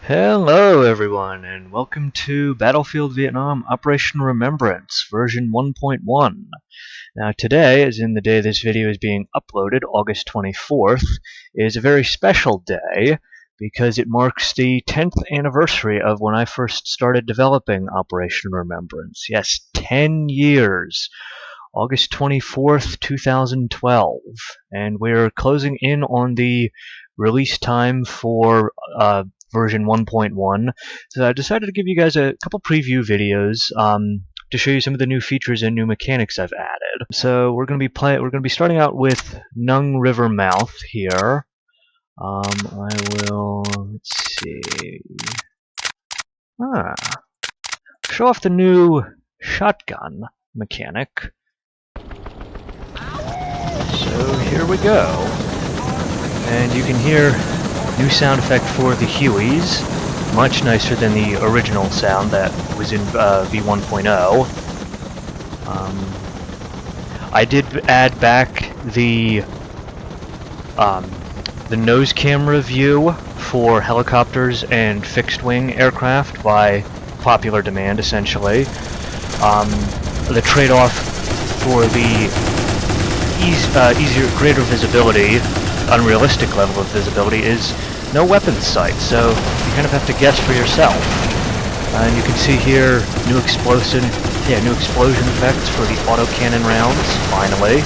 Hello everyone, and welcome to Battlefield Vietnam Operation Remembrance, version 1.1. Now today, as in the day this video is being uploaded, August 24th, is a very special day because it marks the 10th anniversary of when I first started developing Operation Remembrance. Yes, 10 years. August 24th, 2012. And we're closing in on the release time for version 1.1, so I decided to give you guys a couple preview videos to show you some of the new features and new mechanics I've added. So we're going to be starting out with Nung River Mouth here. Let's see. Show off the new shotgun mechanic. So here we go. And you can hear new sound effect for the Hueys, much nicer than the original sound that was in V1.0. I did add back the nose camera view for helicopters and fixed-wing aircraft by popular demand, essentially. The trade-off for the greater visibility, unrealistic level of visibility, is no weapons sight, so you kind of have to guess for yourself. And you can see here new explosion effects for the autocannon rounds, finally.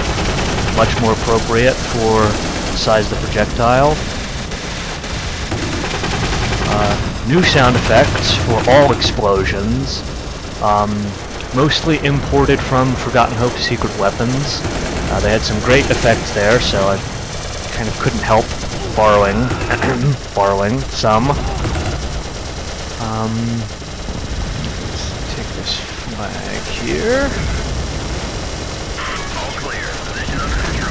Much more appropriate for the size of the projectile. New sound effects for all explosions, mostly imported from Forgotten Hope Secret Weapons. They had some great effects there, so I kind of couldn't help borrowing some. Let's take this flag here.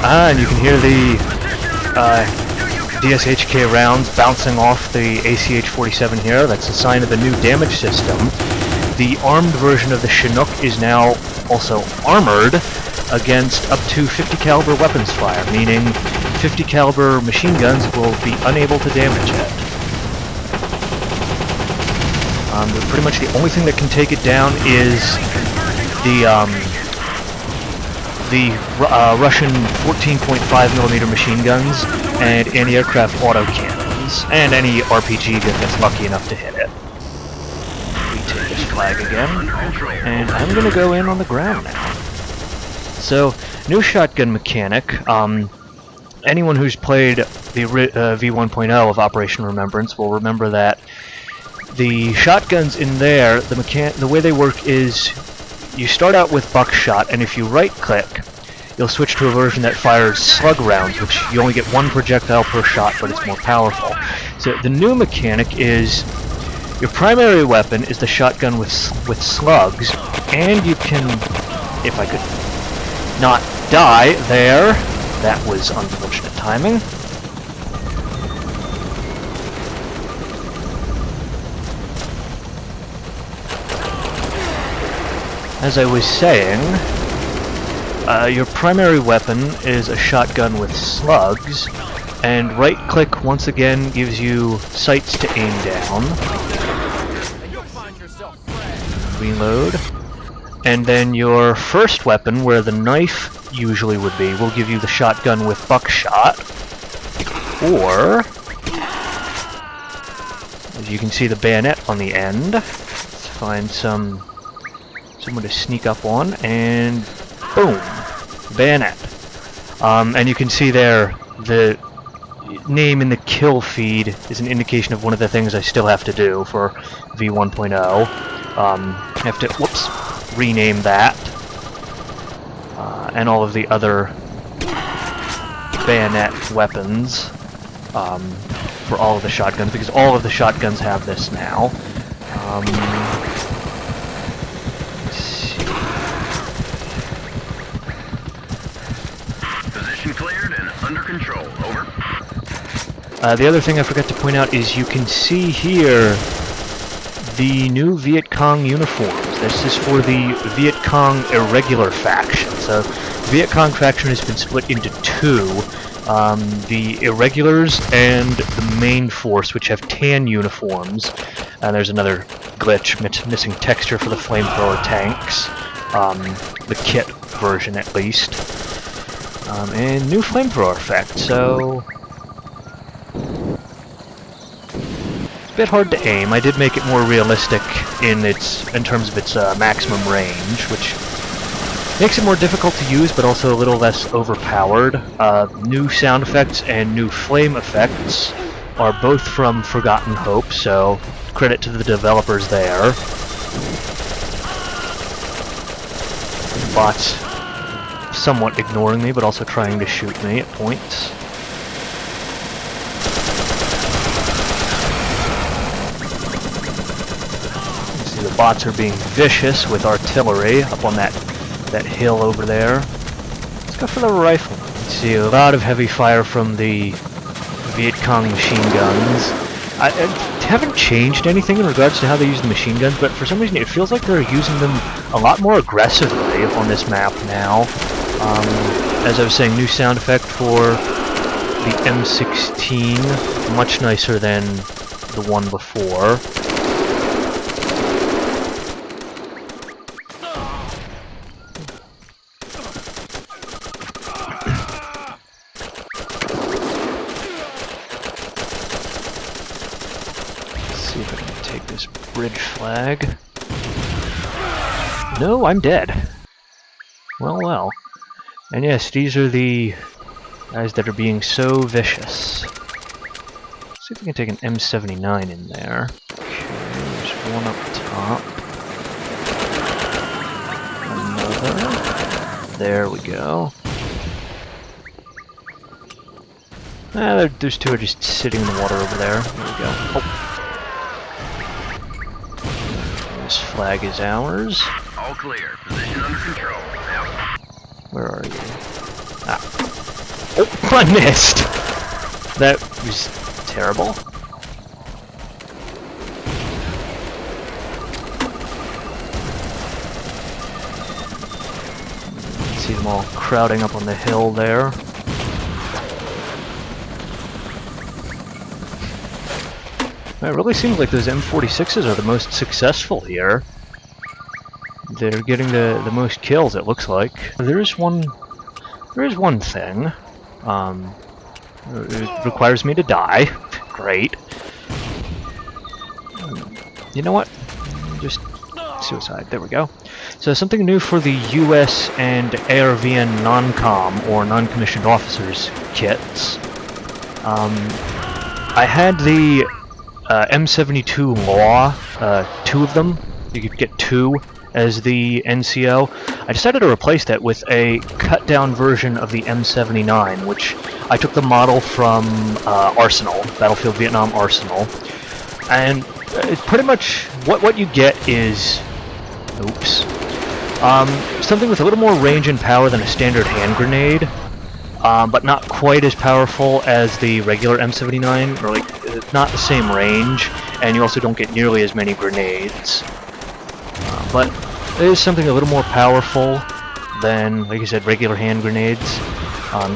And you can hear the DSHK rounds bouncing off the ACH-47 here. That's a sign of the new damage system. The armed version of the Chinook is now also armored against up to 50 caliber weapons fire, meaning 50 caliber machine guns will be unable to damage it. Pretty much the only thing that can take it down is the Russian 14.5mm machine guns and anti-aircraft autocannons, and any RPG gun that's lucky enough to hit it. We take this flag again, and I'm going to go in on the ground now. So, new shotgun mechanic. Anyone who's played the V1.0 of Operation Remembrance will remember that the shotguns in there, the way they work is you start out with buckshot, and if you right-click, you'll switch to a version that fires slug rounds, which you only get one projectile per shot, but it's more powerful. So the new mechanic is your primary weapon is the shotgun with slugs, and you can, if I could not die there. That was unfortunate timing. As I was saying, your primary weapon is a shotgun with slugs, and right-click once again gives you sights to aim down. Reload. And then your first weapon, where the knife usually would be, will give you the shotgun with buckshot. Or, as you can see, the bayonet on the end. Let's find someone to sneak up on, and boom, bayonet. And you can see there the name in the kill feed is an indication of one of the things I still have to do for V1.0. I have to, rename that. And all of the other bayonet weapons for all of the shotguns, because all of the shotguns have this now. Let's see. Position cleared and under control. Over. The other thing I forgot to point out is you can see here the new Viet Cong uniforms. This is for the Viet Cong irregular faction. So Viet Cong faction has been split into two. the irregulars and the main force, which have tan uniforms. And there's another glitch, missing texture for the flamethrower tanks. The kit version, at least. And new flamethrower effect, so... it's a bit hard to aim. I did make it more realistic in terms of its maximum range, which makes it more difficult to use, but also a little less overpowered. New sound effects and new flame effects are both from Forgotten Hope, so credit to the developers there. The bot's somewhat ignoring me, but also trying to shoot me at points. You see the bots are being vicious with artillery up on that hill over there. Let's go for the rifle. You see a lot of heavy fire from the Viet Cong machine guns. I haven't changed anything in regards to how they use the machine guns, but for some reason it feels like they're using them a lot more aggressively on this map now. As I was saying, new sound effect for the M16, much nicer than the one before. See if I can take this bridge flag. No, I'm dead. Well, well. And yes, these are the guys that are being so vicious. Let's see if we can take an M79 in there. Okay, there's one up top. Another. There we go. Those two are just sitting in the water over there. There we go. Oh. This flag is ours. All clear. Position under control. Where are you? Ah. Oh, I missed! That was terrible. See them all crowding up on the hill there. It really seems like those M46s are the most successful here. They're getting the most kills, it looks like. There is one thing. It requires me to die. Great. You know what? Just suicide. There we go. So something new for the US and ARVN non-com, or non-commissioned officers kits. I had the M72 Law, two of them. You could get two as the NCO. I decided to replace that with a cut-down version of the M79, which I took the model from Arsenal, Battlefield Vietnam Arsenal, and it's pretty much what you get is, oops, something with a little more range and power than a standard hand grenade, but not quite as powerful as the regular M79, or like not the same range, and you also don't get nearly as many grenades. But it is something a little more powerful than, like I said, regular hand grenades.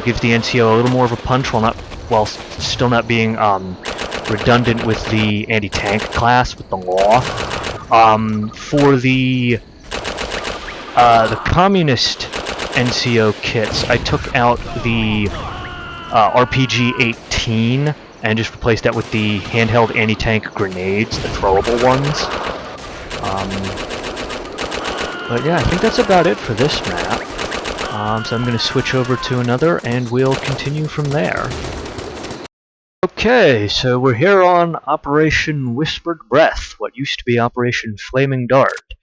Gives the NCO a little more of a punch while still not being redundant with the anti-tank class with the Law. For the communist NCO kits, I took out the RPG-18 and just replaced that with the handheld anti-tank grenades, the throwable ones. But yeah, I think that's about it for this map. So I'm going to switch over to another, and we'll continue from there. Okay, so we're here on Operation Whispered Breath, what used to be Operation Flaming Dart.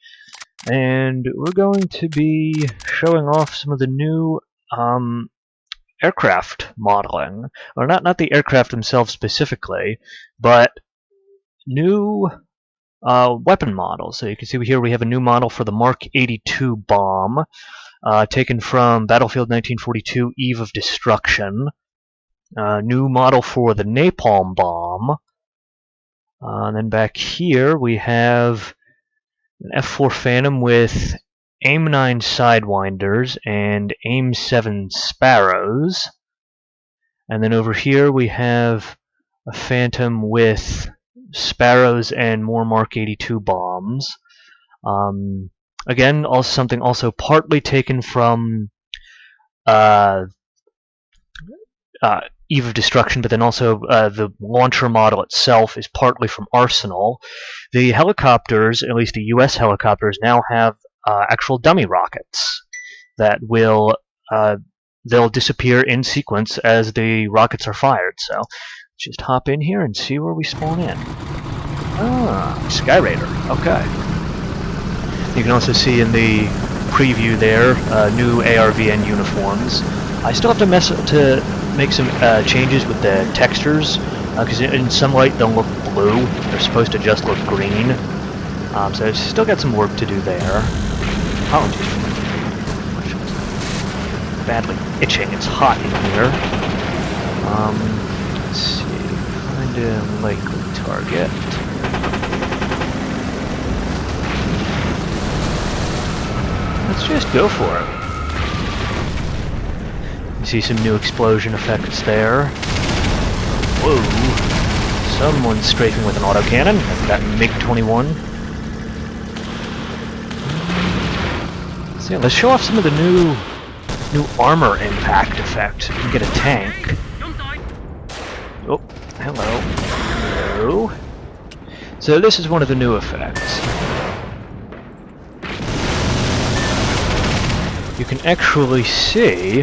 And we're going to be showing off some of the new aircraft modeling. Or not the aircraft themselves specifically, but new weapon models. So you can see here we have a new model for the Mark 82 bomb, taken from Battlefield 1942 Eve of Destruction. New model for the napalm bomb. And then back here we have an F4 Phantom with AIM-9 Sidewinders and AIM-7 Sparrows. And then over here we have a Phantom with Sparrows and more Mark 82 bombs. Again, also something also partly taken from Eve of Destruction, but then also the launcher model itself is partly from Arsenal. The helicopters, at least the US helicopters, now have actual dummy rockets that will they'll disappear in sequence as the rockets are fired. So just hop in here and see where we spawn in. Ah, Sky Raider. Okay. You can also see in the preview there new ARVN uniforms. I still have to make some changes with the textures because in some light they'll look blue. They're supposed to just look green. So I've still got some work to do there. Apologies for my badly itching. It's hot in here. Let's see. Find a likely target. Let's just go for it. You see some new explosion effects there. Whoa. Someone's strafing with an autocannon. I've got MiG-21. So yeah, let's show off some of the new armor impact effect. You can get a tank. Oh, hello. Hello. So this is one of the new effects. You can actually see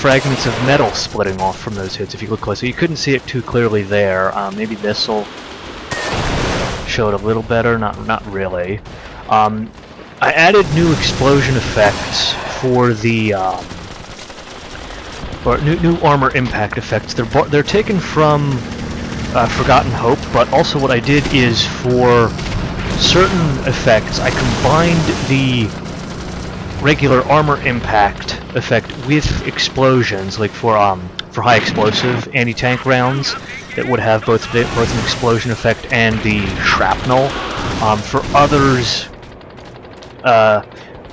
fragments of metal splitting off from those hits if you look closely. You couldn't see it too clearly there. Maybe this will show it a little better. Not really. I added new explosion effects for the or new armor impact effects. They're taken from Forgotten Hope, but also what I did is for certain effects I combined the regular armor impact effect with explosions, like for high explosive anti-tank rounds that would have both an explosion effect and the shrapnel. For others,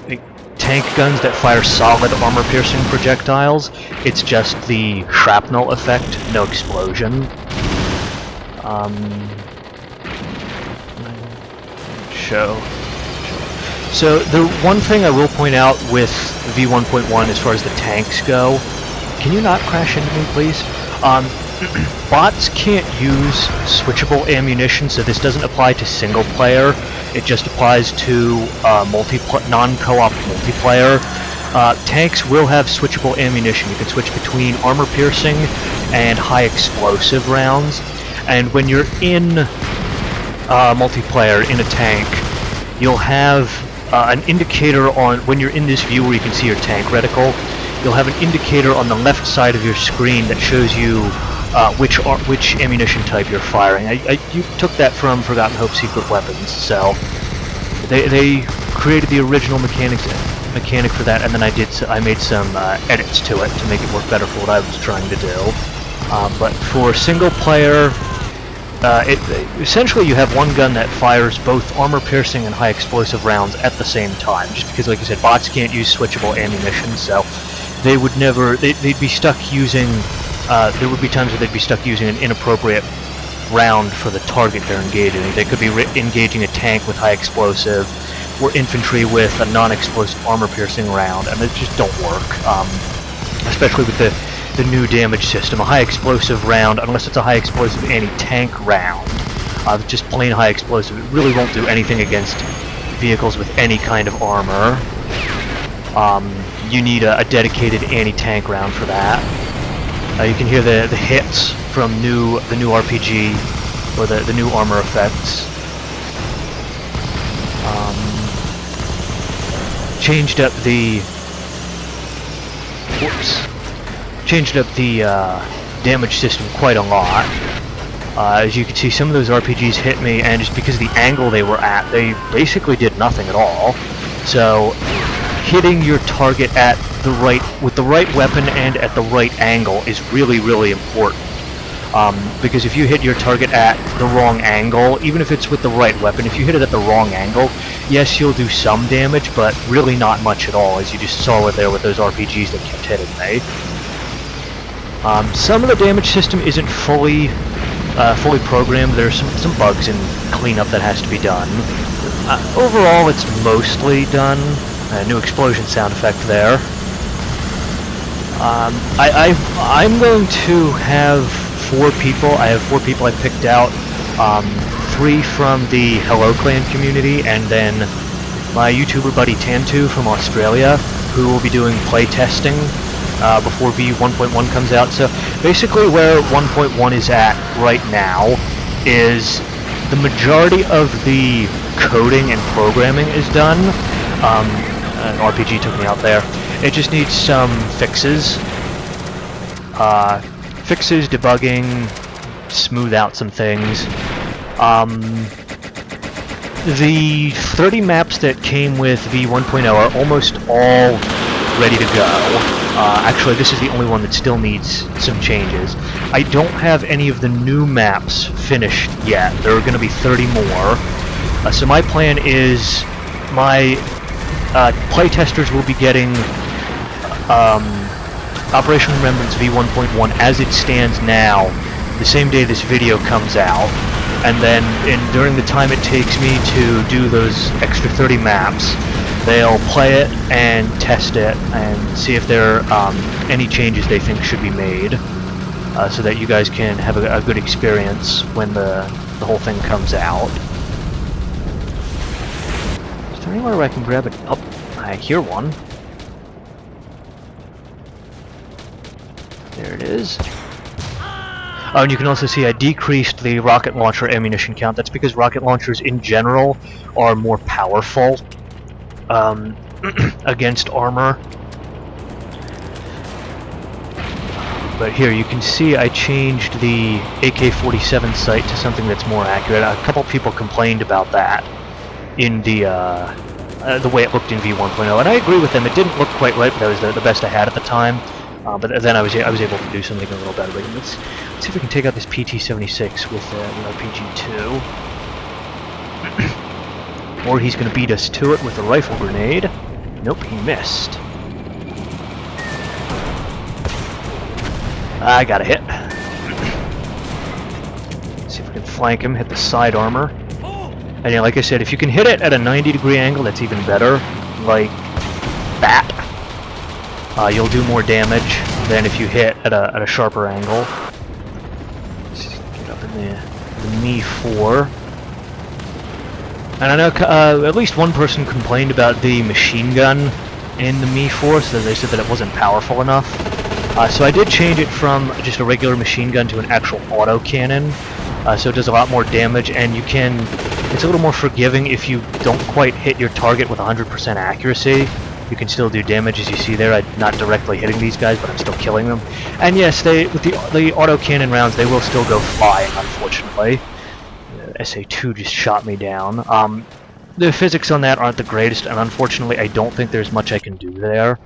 like tank guns that fire solid armor-piercing projectiles, it's just the shrapnel effect, no explosion. So the one thing I will point out with V1.1 as far as the tanks go, can you not crash into me, please? Bots can't use switchable ammunition, so this doesn't apply to single player. It just applies to non-co-op multiplayer. Tanks will have switchable ammunition. You can switch between armor-piercing and high explosive rounds. And when you're in multiplayer in a tank, you'll have an indicator on, when you're in this view where you can see your tank reticle, you'll have an indicator on the left side of your screen that shows you which ammunition type you're firing. You took that from Forgotten Hope Secret Weapons, so they created the original mechanic for that, and then I made some edits to it to make it work better for what I was trying to do. But for single player, essentially you have one gun that fires both armor-piercing and high-explosive rounds at the same time, just because, like I said, bots can't use switchable ammunition, so they would never, they'd be stuck using, there would be times where they'd be stuck using an inappropriate round for the target they're engaging. They could be engaging a tank with high-explosive, or infantry with a non-explosive armor-piercing round, and they just don't work, especially with the new damage system. A high explosive round, unless it's a high explosive anti-tank round, just plain high explosive, it really won't do anything against vehicles with any kind of armor. You need a dedicated anti-tank round for that. You can hear the hits from the new RPG, or the new armor effects. Changed up the damage system quite a lot. As you can see, some of those RPGs hit me, and just because of the angle they were at, they basically did nothing at all. So hitting your target at with the right weapon and at the right angle is really, really important. Because if you hit your target at the wrong angle, even if it's with the right weapon, if you hit it at the wrong angle, yes, you'll do some damage, but really not much at all, as you just saw there with those RPGs that kept hitting me. Some of the damage system isn't fully programmed. There's some bugs and cleanup that has to be done. Overall, it's mostly done. New explosion sound effect there. I'm going to have 4 people. I have 4 people I picked out. 3 from the Hello Clan community, and then my YouTuber buddy Tantu from Australia, who will be doing play testing before V1.1 comes out. So basically where 1.1 is at right now is the majority of the coding and programming is done. An RPG took me out there. It just needs some fixes. Fixes, debugging, smooth out some things. The 30 maps that came with V1.0 are almost all ready to go. Actually, this is the only one that still needs some changes. I don't have any of the new maps finished yet. There are going to be 30 more. So my plan is my playtesters will be getting Operation Remembrance V1.1 as it stands now the same day this video comes out. And then during the time it takes me to do those extra 30 maps, they'll play it and test it and see if there are any changes they think should be made, so that you guys can have a good experience when the whole thing comes out. Is there anywhere where I can grab it? Oh, I hear one. There it is. Oh, and you can also see I decreased the rocket launcher ammunition count. That's because rocket launchers in general are more powerful against armor. But here you can see I changed the AK-47 sight to something that's more accurate. A couple people complained about that in the way it looked in V1.0, and I agree with them. It didn't look quite right, but that was the best I had at the time. But then I was able to do something a little better. But let's see if we can take out this PT-76 with the RPG-2. Or he's going to beat us to it with a rifle grenade. Nope, he missed. I got a hit. See if we can flank him, hit the side armor. And yeah, like I said, if you can hit it at a 90-degree angle, that's even better. Like that. You'll do more damage than if you hit at a sharper angle. Let's get up in the Me-4. And I know at least one person complained about the machine gun in the Me-4, so they said that it wasn't powerful enough. So I did change it from just a regular machine gun to an actual autocannon. So it does a lot more damage, and it's a little more forgiving if you don't quite hit your target with 100% accuracy. You can still do damage, as you see there. I'm not directly hitting these guys, but I'm still killing them. And yes, with the autocannon rounds, they will still go flying, unfortunately. SA-2 just shot me down. The physics on that aren't the greatest, and unfortunately, I don't think there's much I can do there.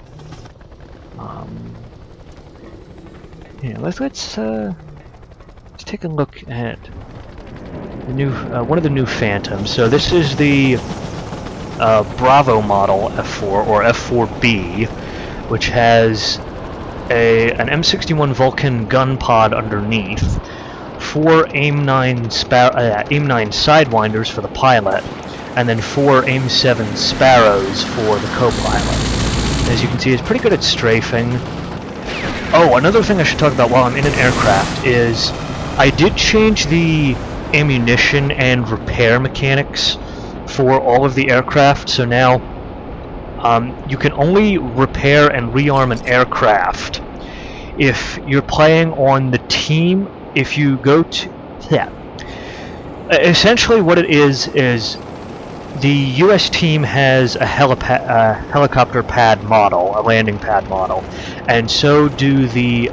Yeah, let's take a look at the new one of the new Phantoms. So this is the Bravo model F4 or F4B, which has an M61 Vulcan gun pod underneath, 4 AIM-9 Sidewinders for the pilot, and then 4 AIM-7 Sparrows for the co-pilot. As you can see, it's pretty good at strafing. Oh, another thing I should talk about while I'm in an aircraft is I did change the ammunition and repair mechanics for all of the aircraft, so now you can only repair and rearm an aircraft if you're playing on the team. If you go to... yeah. Essentially what it is the US team has a helicopter pad model, a landing pad model, and so do the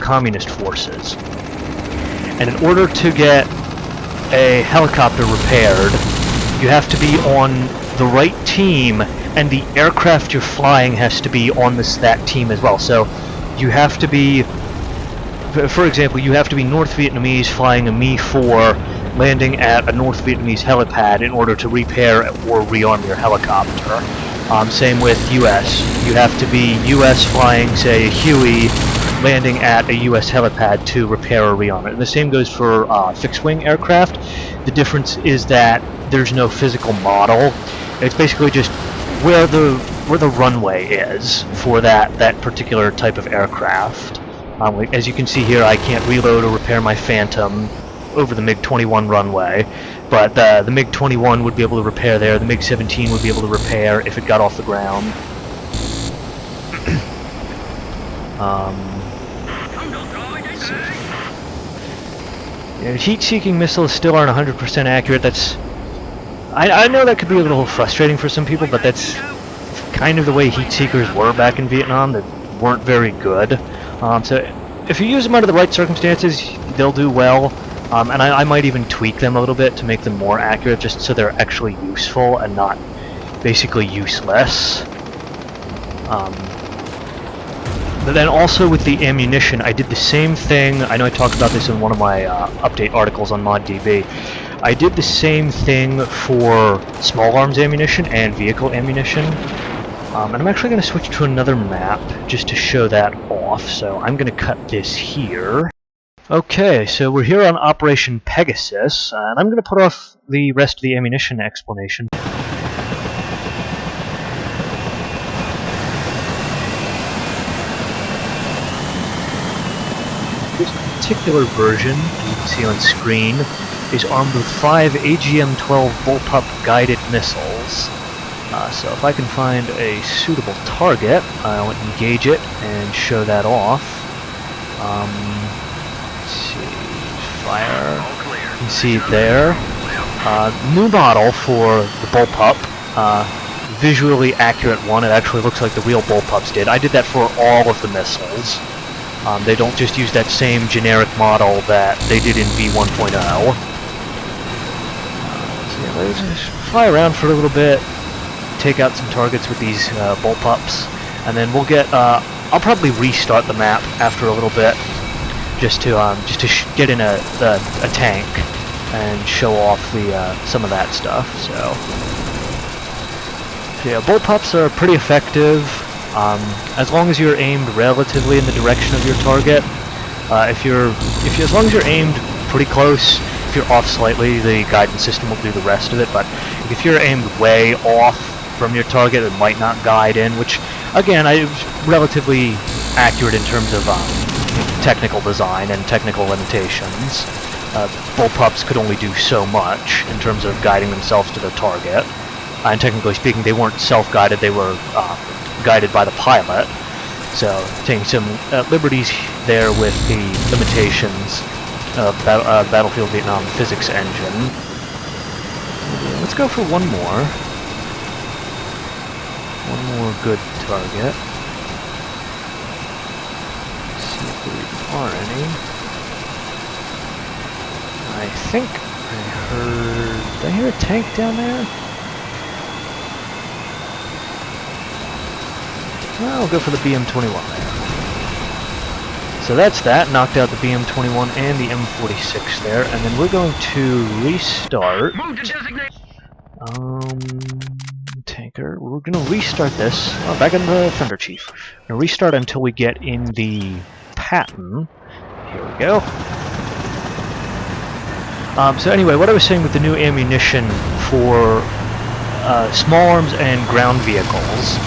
communist forces. And in order to get a helicopter repaired, you have to be on the right team, and the aircraft you're flying has to be on that team as well. So you have to be, for example, you have to be North Vietnamese flying a Me-4 landing at a North Vietnamese helipad in order to repair or rearm your helicopter. Same with US. You have to be US flying, say, a Huey, landing at a U.S. helipad to repair or rearm it. And the same goes for fixed-wing aircraft. The difference is that there's no physical model. It's basically just where the runway is for that particular type of aircraft. As you can see here, I can't reload or repair my Phantom over the MiG-21 runway, but the MiG-21 would be able to repair there. The MiG-17 would be able to repair if it got off the ground. Heat-seeking missiles still aren't 100% accurate. I know that could be a little frustrating for some people, but that's kind of the way heat seekers were back in Vietnam. They weren't very good. So if you use them under the right circumstances, they'll do well. And I might even tweak them a little bit to make them more accurate, just so they're actually useful and not basically useless. But then also with the ammunition, I did the same thing. I know I talked about this in one of my update articles on ModDB. I did the same thing for small arms ammunition and vehicle ammunition. And I'm actually going to switch to another map just to show that off. So I'm going to cut this here. Okay, so we're here on Operation Pegasus, and I'm going to put off the rest of the ammunition explanation. This particular version, as you can see on screen, is armed with 5 AGM-12 bullpup guided missiles. So if I can find a suitable target, I'll engage it and show that off. Let's see, fire. You can see it there. New model for the bullpup. Visually accurate one. It actually looks like the real bullpups did. I did that for all of the missiles. They don't just use that same generic model that they did in V1.0. So yeah, let's just fly around for a little bit, take out some targets with these bullpups, and then we'll get. I'll probably restart the map after a little bit, just to get in a tank and show off the some of that stuff. So yeah, bullpups are pretty effective. As long as you're aimed relatively in the direction of your target. As long as you're aimed pretty close, if you're off slightly, the guidance system will do the rest of it. But if you're aimed way off from your target, it might not guide in, which again, is relatively accurate in terms of technical design and technical limitations. Bullpups could only do so much in terms of guiding themselves to their target. And technically speaking, they weren't self-guided, they were guided by the pilot. So, taking some liberties there with the limitations of Battlefield Vietnam physics engine. Let's go for one more. One more good target. See if there are any. I think I heard... Did I hear a tank down there? Well, I'll go for the BM-21 there. So that's that. Knocked out the BM-21 and the M46 there. And then we're going to restart... Tanker. We're going to restart this. Oh, back in the Thunder Chief. We're going to restart until we get in the Patton. Here we go. So anyway, what I was saying with the new ammunition for small arms and ground vehicles,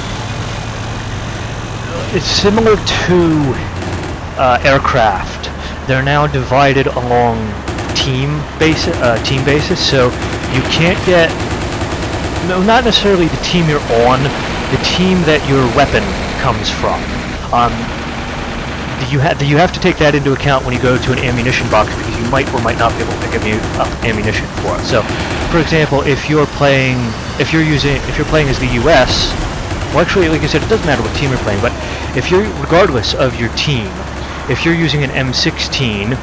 it's similar to aircraft. They're now divided along team basis, so you can't get, no, not necessarily the team you're on, the team that your weapon comes from. You have to take that into account when you go to an ammunition box, because you might or might not be able to pick up ammunition for it. So, for example, if you're playing as the U.S., well, actually, like I said, it doesn't matter what team you're playing, but regardless of your team, if you're using an M16,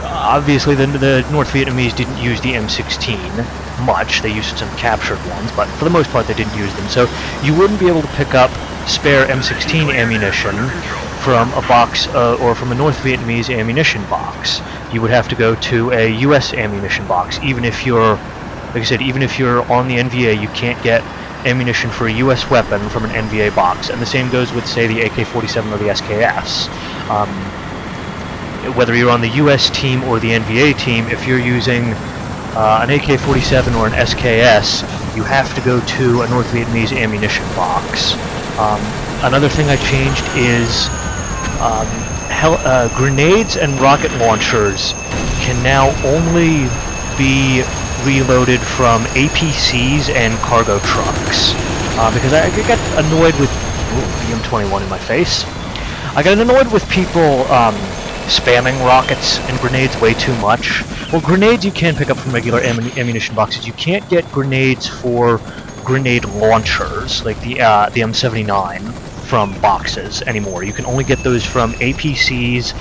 obviously the North Vietnamese didn't use the M16 much. They used some captured ones, but for the most part they didn't use them. So you wouldn't be able to pick up spare M16 ammunition from a box or from a North Vietnamese ammunition box. You would have to go to a U.S. ammunition box. Even if you're, like I said, even if you're on the NVA, you can't get ammunition for a U.S. weapon from an NVA box. And the same goes with, say, the AK-47 or the SKS. Whether you're on the US team or the NVA team, if you're using an AK-47 or an SKS, you have to go to a North Vietnamese ammunition box. Another thing I changed is grenades and rocket launchers can now only be reloaded from APCs and cargo trucks. Because I got annoyed with... Ooh, BM21 in my face. I got annoyed with people spamming rockets and grenades way too much. Well, grenades you can pick up from regular ammunition boxes. You can't get grenades for grenade launchers, like the M79, from boxes anymore. You can only get those from APCs,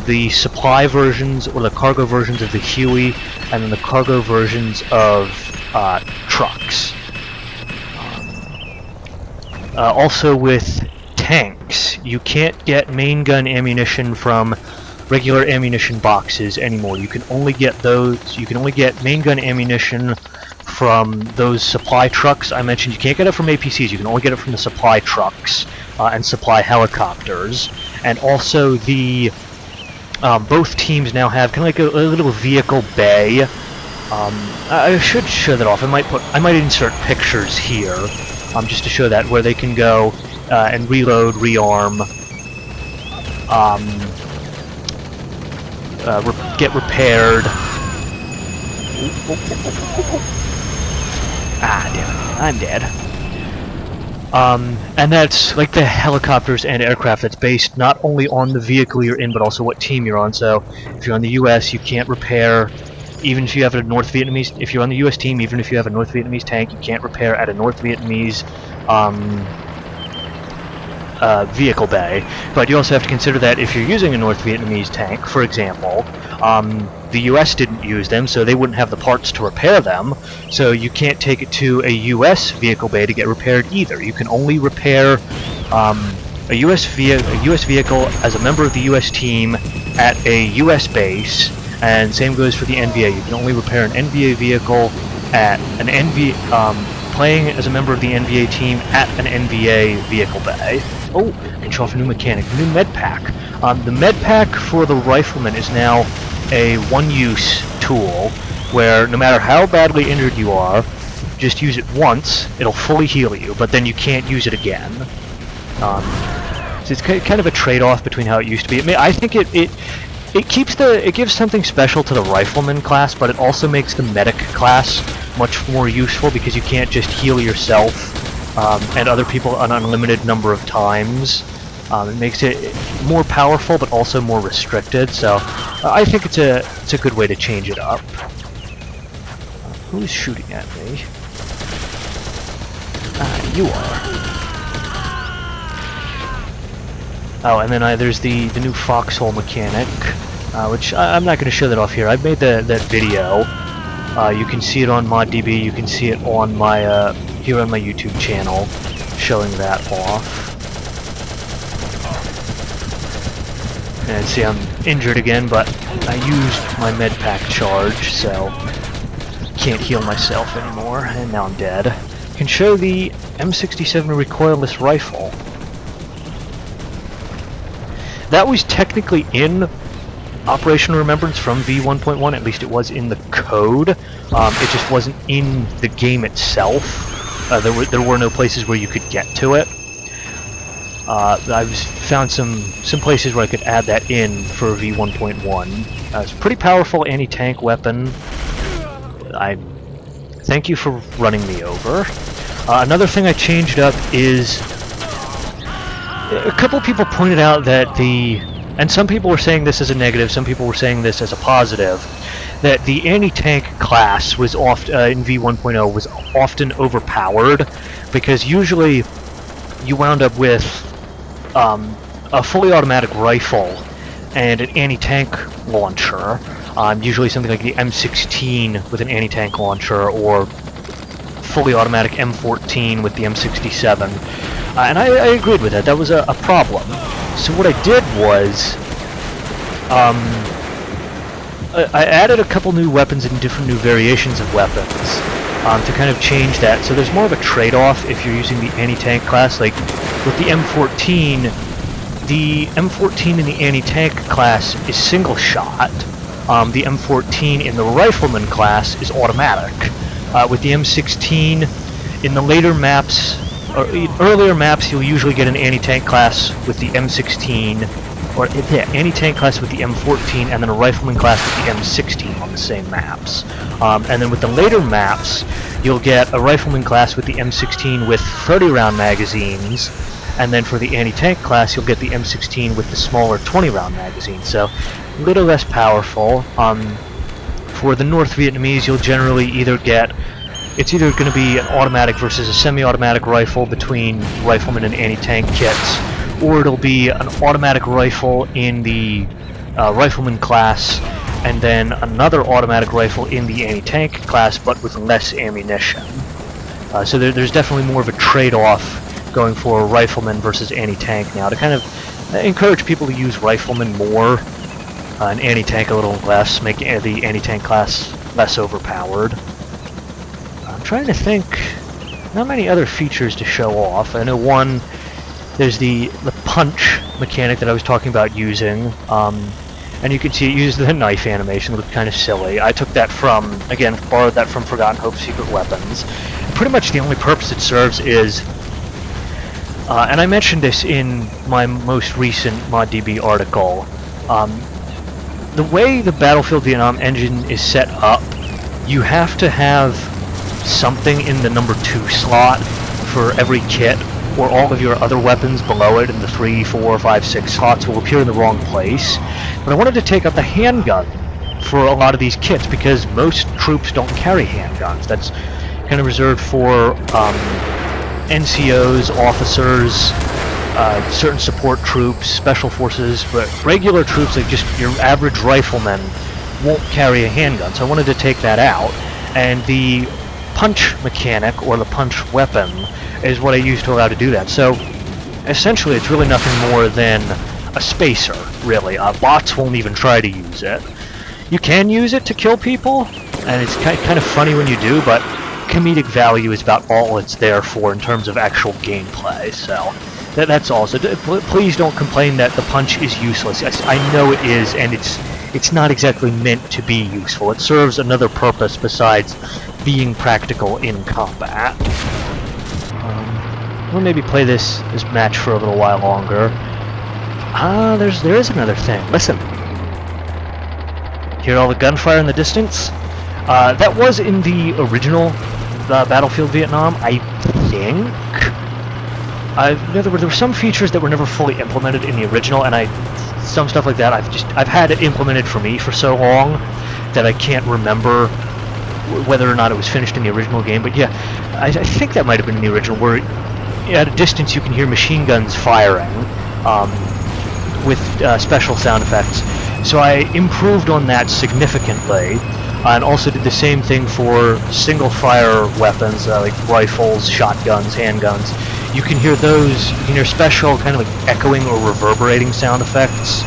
the supply versions or the cargo versions of the Huey, and then the cargo versions of trucks. Also with tanks, you can't get main gun ammunition from regular ammunition boxes anymore. You can only get those. You can only get main gun ammunition from those supply trucks I mentioned. You can't get it from APCs. You can only get it from the supply trucks and supply helicopters. And also the both teams now have kind of like a little vehicle bay. I should show that off. I might insert pictures here, just to show that, where they can go and reload, rearm, get repaired. Ah, damn it. I'm dead. And that's like the helicopters and aircraft that's based not only on the vehicle you're in, but also what team you're on. So if you're on the US, you can't repair, even if you have a North Vietnamese, if you're on the US team, even if you have a North Vietnamese tank, you can't repair at a North Vietnamese vehicle bay. But you also have to consider that if you're using a North Vietnamese tank, for example, the US didn't use them, so they wouldn't have the parts to repair them, so you can't take it to a US vehicle bay to get repaired either. You can only repair a US vehicle as a member of the US team at a US base, and same goes for the NVA. You can only repair an NVA vehicle at an playing as a member of the NVA team at an NVA vehicle bay. Oh, control for new mechanic, new med pack. The med pack for the rifleman is now a one-use tool, where no matter how badly injured you are, just use it once, it'll fully heal you, but then you can't use it again. So it's kind of a trade-off between how it used to be. I think it gives something special to the rifleman class, but it also makes the medic class much more useful, because you can't just heal yourself and other people an unlimited number of times. It makes it more powerful, but also more restricted. So I think it's a good way to change it up. Who's shooting at me? You are. Oh, and then there's the new foxhole mechanic, which I'm not going to show that off here. I've made that video. You can see it on ModDB. You can see it on my here on my YouTube channel, showing that off. And see, I'm injured again, but I used my med pack charge, so can't heal myself anymore, and now I'm dead. I can show the M67 recoilless rifle. That was technically in Operation Remembrance from V1.1, at least it was in the code. It just wasn't in the game itself. There were no places where you could get to it. I've found some places where I could add that in for V1.1. It's a pretty powerful anti-tank weapon. I thank you for running me over. Another thing I changed up is a couple people pointed out that and some people were saying this as a negative, some people were saying this as a positive, that the anti-tank class was in V1.0 was often overpowered, because usually you wound up with a fully automatic rifle and an anti-tank launcher, usually something like the M16 with an anti-tank launcher, or fully automatic M14 with the M67. And I agreed with that. That was a problem. So what I did was, I added a couple new weapons and different new variations of weapons to kind of change that. So there's more of a trade-off if you're using the anti-tank class. Like with the M14, the M14 in the anti-tank class is single shot. The M14 in the rifleman class is automatic. With the M16, in the later maps, or earlier maps, you'll usually get an anti-tank class with the M16, or anti-tank class with the M14, and then a rifleman class with the M16 on the same maps. And then with the later maps, you'll get a rifleman class with the M16 with 30-round magazines, and then for the anti-tank class, you'll get the M16 with the smaller 20-round magazine. So, a little less powerful. For the North Vietnamese, you'll generally either get, it's either going to be an automatic versus a semi-automatic rifle between rifleman and anti-tank kits, or it'll be an automatic rifle in the rifleman class, and then another automatic rifle in the anti-tank class, but with less ammunition. So there's definitely more of a trade-off going for rifleman versus anti-tank now, to kind of encourage people to use rifleman more, and anti-tank a little less, make the anti-tank class less overpowered. I'm trying to think, not many other features to show off. I know one, there's the punch mechanic that I was talking about using, and you can see it uses the knife animation. It looked kind of silly. I took that from, again, borrowed that from Forgotten Hope's Secret Weapons. And pretty much the only purpose it serves is, and I mentioned this in my most recent ModDB article, the way the Battlefield Vietnam engine is set up, you have to have something in the number 2 slot for every kit, or all of your other weapons below it in the 3, 4, 5, 6 slots will appear in the wrong place. But I wanted to take out the handgun for a lot of these kits, because most troops don't carry handguns. That's kind of reserved for NCOs, officers, certain support troops, special forces, but regular troops, like just your average rifleman, won't carry a handgun. So I wanted to take that out, and the punch mechanic, or the punch weapon, is what I use to allow to do that. So essentially it's really nothing more than a spacer, really. Bots won't even try to use it. You can use it to kill people, and it's kind of funny when you do, but comedic value is about all it's there for in terms of actual gameplay. So that's all. So please don't complain that the punch is useless. I know it is, and it's not exactly meant to be useful. It serves another purpose besides being practical in combat. We'll maybe play this match for a little while longer. There is another thing. Listen. Hear all the gunfire in the distance? That was in the original Battlefield Vietnam, I think. In other words, there were some features that were never fully implemented in the original, and some stuff like that I've had it implemented for me for so long that I can't remember whether or not it was finished in the original game. But yeah, I think that might have been in the original, where at a distance you can hear machine guns firing with special sound effects. So I improved on that significantly, and also did the same thing for single-fire weapons like rifles, shotguns, handguns. You can hear those. You can hear special kind of like echoing or reverberating sound effects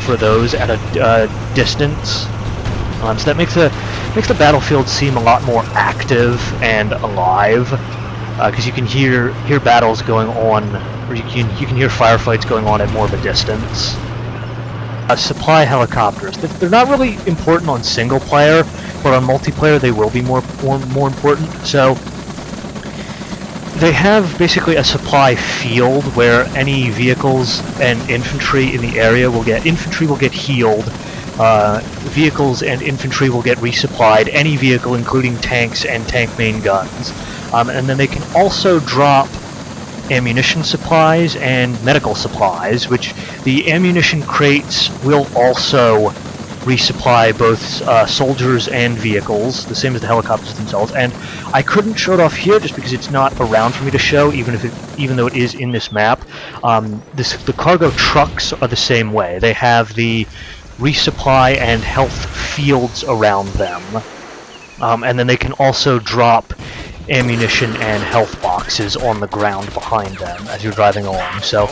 for those at a distance. So that makes the battlefield seem a lot more active and alive, because you can hear battles going on, or you can hear firefights going on at more of a distance. Supply helicopters. They're not really important on single player, but on multiplayer they will be more important. So they have basically a supply field where any vehicles and infantry in the area will get healed. Vehicles and infantry will get resupplied. Any vehicle, including tanks and tank main guns, and then they can also drop ammunition supplies and medical supplies, which the ammunition crates will also resupply both soldiers and vehicles, the same as the helicopters themselves. And I couldn't show it off here just because it's not around for me to show, even though it is in this map. The cargo trucks are the same way. They have the resupply and health fields around them, and then they can also drop ammunition and health boxes on the ground behind them as you're driving along. So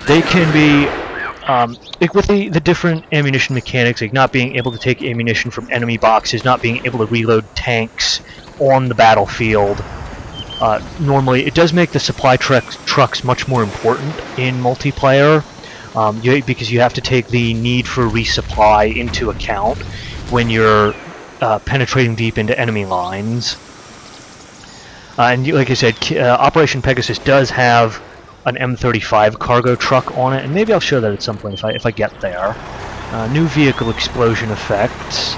they can be like with the different ammunition mechanics, like not being able to take ammunition from enemy boxes, not being able to reload tanks on the battlefield. Normally it does make the supply trucks much more important in multiplayer, because you have to take the need for resupply into account when you're penetrating deep into enemy lines. And like I said, Operation Pegasus does have an M35 cargo truck on it, and maybe I'll show that at some point if I get there. New vehicle explosion effects.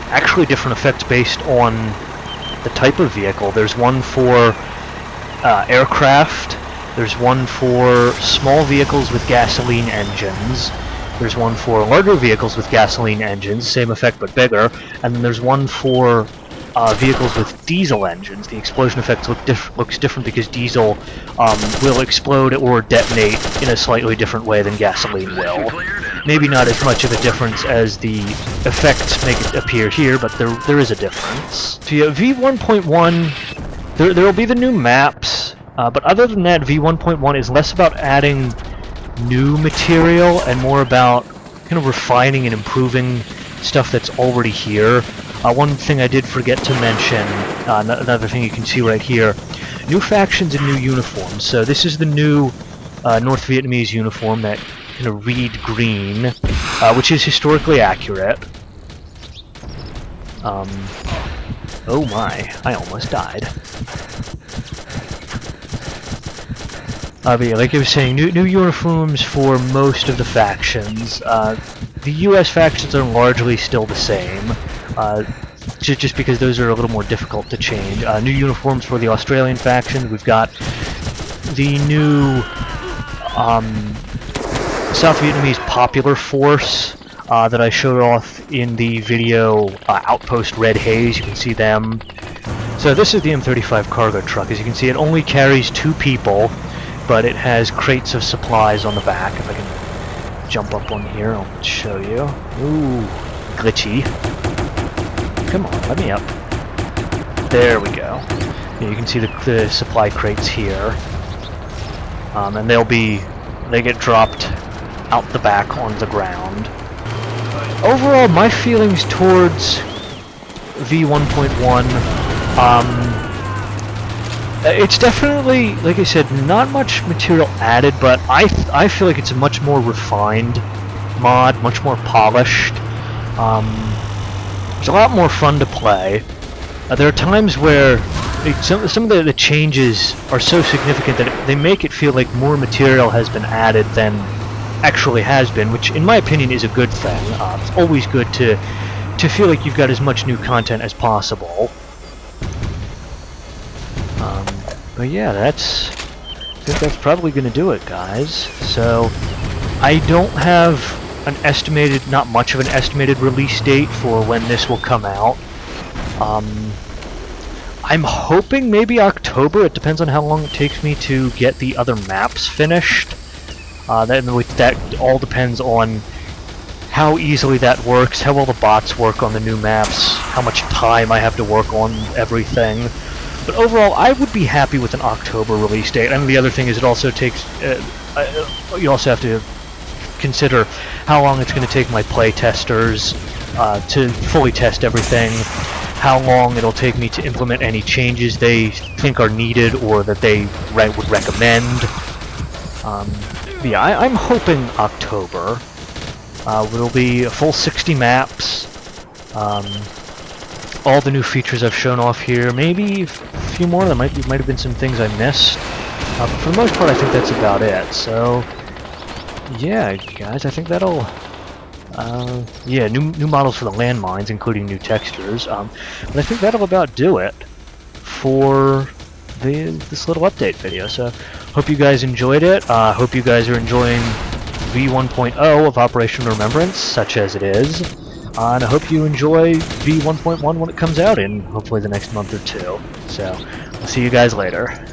Actually different effects based on the type of vehicle. There's one for aircraft, there's one for small vehicles with gasoline engines, there's one for larger vehicles with gasoline engines, same effect but bigger, and then there's one for vehicles with diesel engines. The explosion effect looks different because diesel will explode or detonate in a slightly different way than gasoline will. Maybe not as much of a difference as the effects make it appear here, but there is a difference. So yeah, V1.1, there will be the new maps, but other than that, V1.1 is less about adding new material and more about kind of refining and improving stuff that's already here. One thing I did forget to mention, another thing you can see right here, new factions and new uniforms. So this is the new North Vietnamese uniform that kind of read green, which is historically accurate. Oh my, I almost died. But yeah, like I was saying, new uniforms for most of the factions. The US factions are largely still the same, just because those are a little more difficult to change. New uniforms for the Australian faction. We've got the new South Vietnamese Popular Force that I showed off in the video Outpost Red Haze. You can see them. So this is the M35 cargo truck. As you can see, it only carries 2 people, but it has crates of supplies on the back. If I can jump up on here, I'll show you. Ooh, glitchy. Come on, let me up. There we go. Yeah, you can see the supply crates here. And they get dropped out the back on the ground. Overall, my feelings towards V1.1, it's definitely, like I said, not much material added, but I feel like it's a much more refined mod, much more polished. It's a lot more fun to play. There are times where some of the changes are so significant that they make it feel like more material has been added than actually has been, which in my opinion is a good thing. It's always good to feel like you've got as much new content as possible. But yeah, I think that's probably going to do it, guys. So I don't have an estimated, not much of an estimated release date for when this will come out. I'm hoping maybe October. It depends on how long it takes me to get the other maps finished. That all depends on how easily that works, how well the bots work on the new maps, how much time I have to work on everything. But overall, I would be happy with an October release date. And the other thing is, it also takes. You also have to consider how long it's going to take my play testers to fully test everything, how long it'll take me to implement any changes they think are needed or that they would recommend. Yeah, I'm hoping October. It'll be a full 60 maps. All the new features I've shown off here. Maybe a few more. There might have been some things I missed. But for the most part, I think that's about it. So, yeah, guys, I think that'll... yeah, new models for the landmines, including new textures. But I think that'll about do it for this little update video. So, hope you guys enjoyed it. Hope you guys are enjoying V1.0 of Operation Remembrance, such as it is. And I hope you enjoy V1.1 when it comes out in hopefully the next month or two. So, I'll see you guys later.